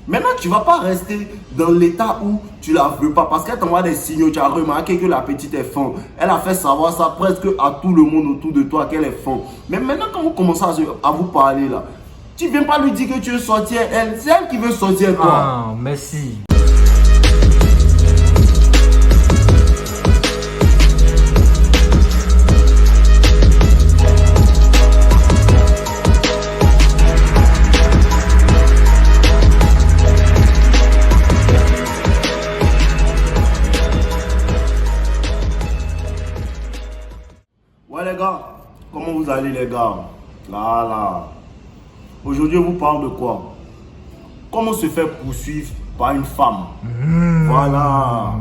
Maintenant, tu ne vas pas rester dans l'état où tu ne la veux pas parce qu'elle t'envoie des signaux. Tu as remarqué que la petite est fan. Elle a fait savoir ça presque à tout le monde autour de toi qu'elle est fan. Mais maintenant, quand vous commencez à vous parler là, tu ne viens pas lui dire que tu veux sortir elle. C'est elle qui veut sortir toi. Ah, merci. Ouais les gars, comment vous allez les gars? Là. Aujourd'hui, on vous parle de quoi? Comment se faire poursuivre par une femme? Voilà.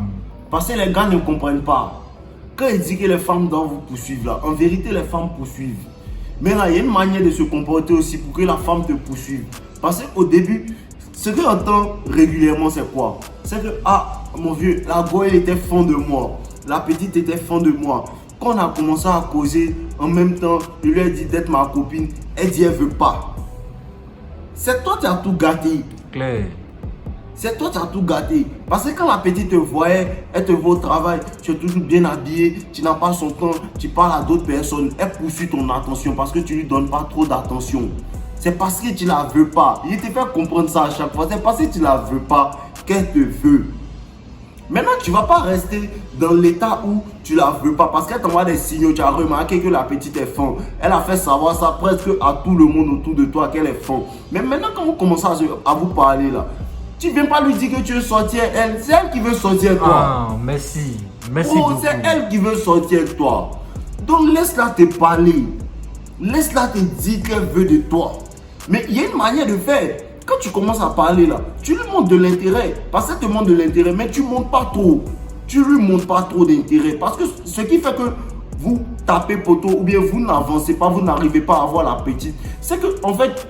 Parce que les gars ne comprennent pas. Quand il dit que les femmes doivent vous poursuivre là, en vérité les femmes poursuivent. Mais là, il y a une manière de se comporter aussi pour que la femme te poursuive. Parce qu'au début, ce que j'entends régulièrement, c'est quoi? C'est que, ah, mon vieux, la go, elle était fan de moi. La petite était fan de moi. Quand on a commencé à causer, en même temps, je lui ai dit d'être ma copine. Elle dit, elle veut pas. C'est toi qui as tout gâté. Claire. C'est toi qui as tout gâté. Parce que quand la petite te voyait, elle te voit au travail, tu es toujours bien habillé, tu n'as pas son temps, tu parles à d'autres personnes, elle poursuit ton attention parce que tu lui donnes pas trop d'attention. C'est parce que tu la veux pas. Il te fait comprendre ça à chaque fois. C'est parce que tu la veux pas qu'elle te veut. Maintenant, tu ne vas pas rester dans l'état où tu la veux pas parce qu'elle t'envoie des signaux. Tu as remarqué que la petite est fan. Elle a fait savoir ça presque à tout le monde autour de toi qu'elle est fan. Mais maintenant, quand vous commencez à vous parler là, tu ne viens pas lui dire que tu veux sortir elle. C'est elle qui veut sortir toi. Ah, merci. Merci beaucoup. C'est elle qui veut sortir toi. Donc laisse-la te parler. Laisse-la te dire qu'elle veut de toi. Mais il y a une manière de faire. Quand tu commences à parler là, tu lui montres de l'intérêt. Parce qu'elle te montre de l'intérêt, mais tu ne montres pas trop. Tu lui montres pas trop d'intérêt. Parce que ce qui fait que vous tapez poteau ou bien vous n'avancez pas, vous n'arrivez pas à voir la petite, c'est que en fait,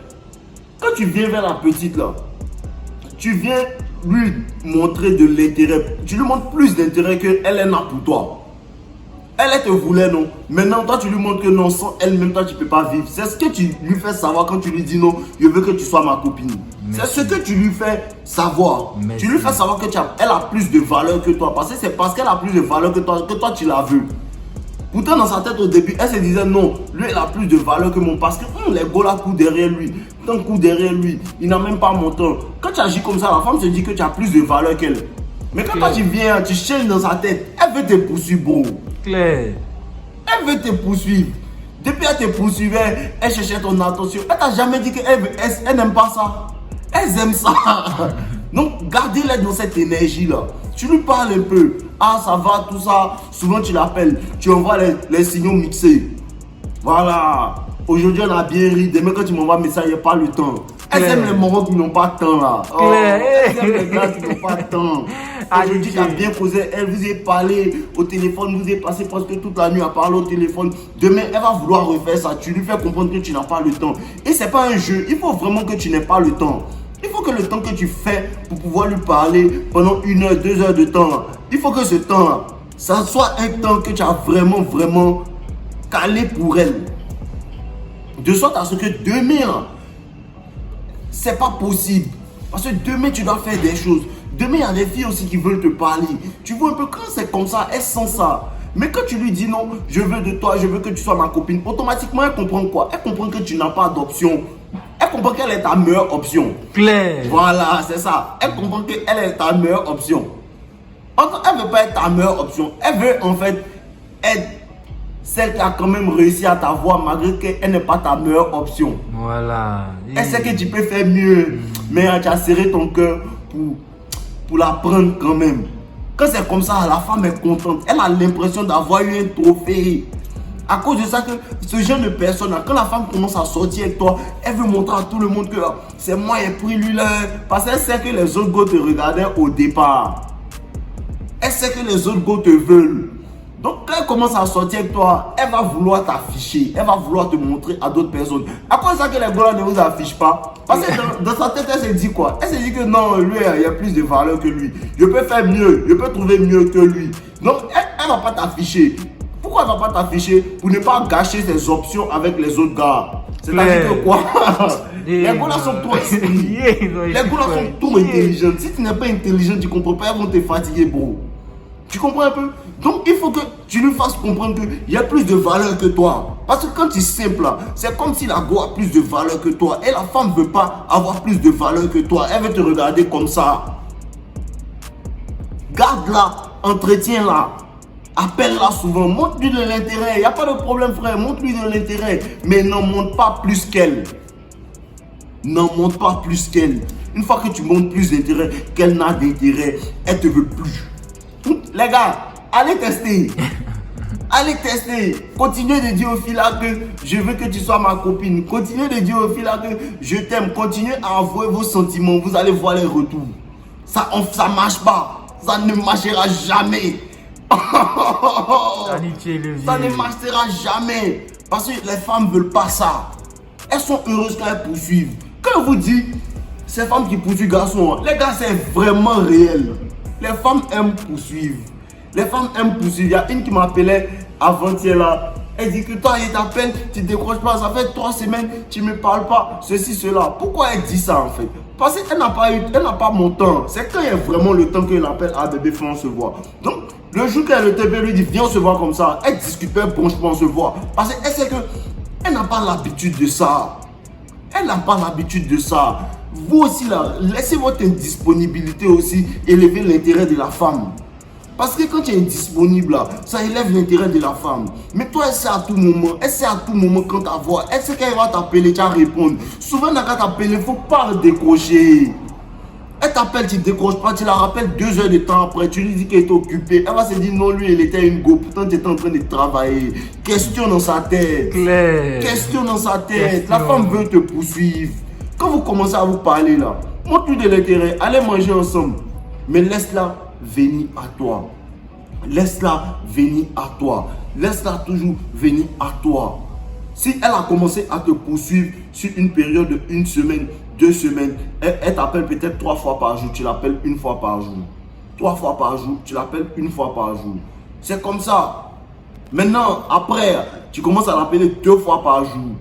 quand tu viens vers la petite là, tu viens lui montrer de l'intérêt. Tu lui montres plus d'intérêt qu'elle en a pour toi. Elle te voulait, non? Maintenant, toi, tu lui montres que non, sans elle, même toi, tu ne peux pas vivre. C'est ce que tu lui fais savoir quand tu lui dis non, je veux que tu sois ma copine. C'est ce que tu lui fais savoir. Merci. Tu lui fais savoir que elle a plus de valeur que toi. Parce que c'est parce qu'elle a plus de valeur que toi, tu la veux. Pourtant, dans sa tête au début, elle se disait non, lui, elle a plus de valeur que moi. Parce que les gars là courent derrière lui. Tant courent derrière lui, il n'a même pas mon temps. Quand tu agis comme ça, la femme se dit que tu as plus de valeur qu'elle. Mais quand toi, tu viens, tu changes dans sa tête, elle veut te poursuivre, bro. Claire. Elle veut te poursuivre. Depuis elle te poursuivait, elle cherchait ton attention. Elle t'a jamais dit qu'elle n'aime pas ça. Elle aime ça. Donc, gardez-la dans cette énergie-là. Tu lui parles un peu. Ah, ça va, tout ça. Souvent, tu l'appelles. Tu envoies les signaux mixés. Voilà. Aujourd'hui, on a bien ri. Demain, quand tu m'envoies un message, il n'y a pas le temps. Elles aiment les morons qui n'ont pas de temps, là. Oh, elles aiment les gars qui n'ont pas de temps. Aujourd'hui, tu as bien posé. Elle vous a parlé au téléphone. Vous avez passé presque toute la nuit à parler au téléphone. Demain, elle va vouloir refaire ça. Tu lui fais comprendre que tu n'as pas le temps. Et ce n'est pas un jeu. Il faut vraiment que tu n'aies pas le temps. Il faut que le temps que tu fais pour pouvoir lui parler pendant 1 heure, 2 heures de temps, il faut que ce temps-là, ça soit un temps que tu as vraiment calé pour elle. De sorte à ce que demain, c'est pas possible. Parce que demain, tu dois faire des choses. Demain, il y a des filles aussi qui veulent te parler. Tu vois un peu, quand c'est comme ça, elles sentent ça. Mais quand tu lui dis non, je veux de toi, je veux que tu sois ma copine, automatiquement, elle comprend quoi? Elle comprend que tu n'as pas d'option. Elle comprend qu'elle est ta meilleure option. Claire. Voilà, c'est ça. Elle comprend qu'elle est ta meilleure option. Elle ne veut pas être ta meilleure option. Elle veut en fait être celle qui a quand même réussi à t'avoir malgré qu'elle n'est pas ta meilleure option. Voilà. Elle sait que tu peux faire mieux. Mais tu as serré ton cœur pour la prendre quand même. Quand c'est comme ça, la femme est contente. Elle a l'impression d'avoir eu un trophée. À cause de ça, que ce genre de personne, quand la femme commence à sortir avec toi, elle veut montrer à tout le monde que c'est moi qui ai pris lui là. Parce qu'elle sait que les autres gars te regardaient au départ. Elle sait que les autres gars te veulent. Donc quand elle commence à sortir avec toi, elle va vouloir t'afficher. Elle va vouloir te montrer à d'autres personnes. À cause de ça que les gars ne vous affichent pas. Parce que dans sa tête, elle se dit quoi? Elle se dit que non, lui, il y a plus de valeur que lui. Je peux faire mieux. Je peux trouver mieux que lui. Donc elle ne va pas t'afficher. Pourquoi elle ne va pas t'afficher? Pour ne pas gâcher ses options avec les autres gars. C'est-à-dire que quoi? Les gars là sont trop esprits. Les gars là sont trop intelligents. Si tu n'es pas intelligent, tu comprends pas, ils vont te fatiguer, bro. Tu comprends un peu? Donc il faut que tu lui fasses comprendre qu'il y a plus de valeur que toi. Parce que quand tu es simple là, c'est comme si la go a plus de valeur que toi. Et la femme ne veut pas avoir plus de valeur que toi. Elle veut te regarder comme ça. Garde-la, entretiens-la. Appelle-la souvent, montre-lui de l'intérêt. Il n'y a pas de problème, frère, montre-lui de l'intérêt. Mais n'en montre pas plus qu'elle. N'en montre pas plus qu'elle. Une fois que tu montres plus d'intérêt qu'elle n'a d'intérêt, elle ne te veut plus. Les gars, allez tester. Allez tester. Continuez de dire aux filles là que je veux que tu sois ma copine. Continuez de dire aux filles là que je t'aime. Continuez à avouer vos sentiments. Vous allez voir les retours. Ça ne marche pas. Ça ne marchera jamais. Ça ne marchera jamais. Parce que les femmes ne veulent pas ça. Elles sont heureuses quand elles poursuivent. Quand je vous dis, ces femmes qui poursuivent garçons, les gars, c'est vraiment réel. Les femmes aiment poursuivre. Les femmes aiment poursuivre. Il y a une qui m'appelait avant-hier là. Elle dit que toi, elle t'appelle, tu ne décroches pas. Ça fait 3 semaines, tu ne me parles pas. Ceci, cela. Pourquoi elle dit ça en fait? Parce qu'elle n'a pas mon temps. C'est quand il y a vraiment le temps qu'elle appelle, ah bébé, faut on se voit. Donc, le jour qu'elle le TP lui dit, viens on se voir comme ça. Elle discute pas, franchement, on se voit. Parce qu'elle sait qu'elle n'a pas l'habitude de ça. Elle n'a pas l'habitude de ça. Vous aussi là, laissez votre indisponibilité aussi élever l'intérêt de la femme. Parce que quand tu es indisponible là, ça élève l'intérêt de la femme. Mais toi, elle sait à tout moment. Elle sait à tout moment quand tu vois. Elle sait qu'elle va t'appeler, tu vas répondre. Souvent, quand tu t'appeler, il ne faut pas le décrocher. Elle t'appelle, tu ne décroches pas, tu la rappelles 2 heures de temps après, tu lui dis qu'elle est occupée. Elle va se dire non, lui, il était une go, pourtant tu étais en train de travailler. Question dans sa tête. Claire. Question dans sa tête. La femme veut te poursuivre. Quand vous commencez à vous parler là, montre-lui de l'intérêt, allez manger ensemble. Mais laisse-la venir à toi. Laisse-la venir à toi. Laisse-la toujours venir à toi. Si elle a commencé à te poursuivre sur une période de 1 semaine, 2 semaines, elle t'appelle peut-être 3 fois par jour, tu l'appelles 1 fois par jour. 3 fois par jour, tu l'appelles 1 fois par jour. C'est comme ça. Maintenant, après, tu commences à l'appeler 2 fois par jour.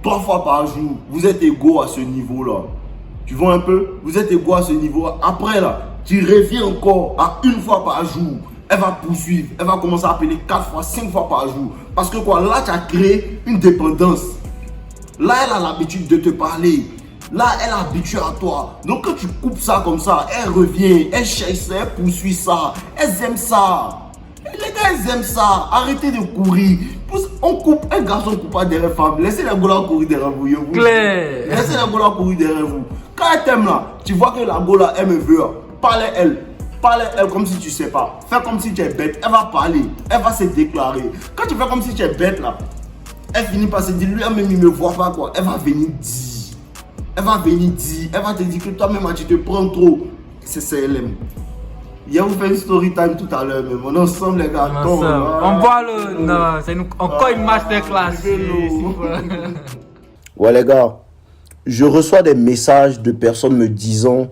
3 fois par jour. Vous êtes égaux à ce niveau-là. Tu vois un peu? Vous êtes égaux à ce niveau-là. Après, là, tu reviens encore à 1 fois par jour. Elle va poursuivre. Elle va commencer à appeler 4 fois, 5 fois par jour. Parce que quoi? Là, tu as créé une dépendance. Là, elle a l'habitude de te parler. Là, elle est habituée à toi. Donc, quand tu coupes ça comme ça, elle revient, elle cherche ça, elle poursuit ça. Elles aiment ça. Les gars, ils aiment ça. Arrêtez de courir. On coupe, un garçon ne coupe pas derrière une femme. Laissez la gola courir derrière vous. Claire. Laissez la gola courir derrière vous. Quand elle t'aime là, tu vois que la gola, elle me veut. Parlez elle. Parlez elle comme si tu sais pas. Fais comme si tu es bête. Elle va parler. Elle va se déclarer. Quand tu fais comme si tu es bête là, elle finit par se dire, lui-même, il ne me voit pas quoi. Elle va venir dire. Elle va venir dire. Elle va te dire que toi-même, tu te prends trop. C'est ça, elle aime. Hier, vous faites une story time tout à l'heure, mais on est ensemble, les gars. On voit le. Non, c'est encore une masterclass. Ouais, les gars, je reçois des messages de personnes me disant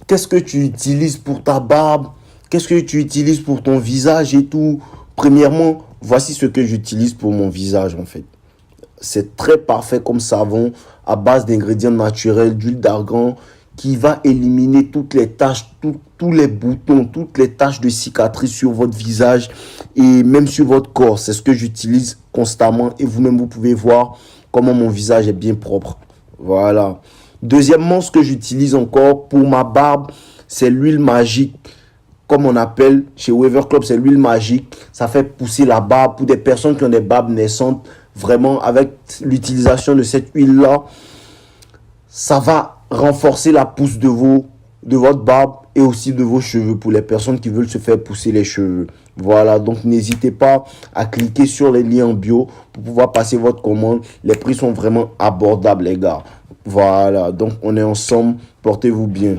qu'est-ce que tu utilises pour ta barbe, qu'est-ce que tu utilises pour ton visage et tout. Premièrement, voici ce que j'utilise pour mon visage en fait. C'est très parfait comme savon à base d'ingrédients naturels, d'huile d'argan qui va éliminer toutes les taches, tous les boutons, toutes les taches de cicatrices sur votre visage et même sur votre corps. C'est ce que j'utilise constamment et vous-même vous pouvez voir comment mon visage est bien propre. Voilà. Deuxièmement, ce que j'utilise encore pour ma barbe, c'est l'huile magique. Comme on appelle chez Weaver Club, c'est l'huile magique. Ça fait pousser la barbe pour des personnes qui ont des barbes naissantes. Vraiment, avec l'utilisation de cette huile-là, ça va renforcer la pousse de votre barbe et aussi de vos cheveux pour les personnes qui veulent se faire pousser les cheveux. Voilà, donc n'hésitez pas à cliquer sur les liens en bio pour pouvoir passer votre commande. Les prix sont vraiment abordables, les gars. Voilà, donc on est ensemble. Portez-vous bien.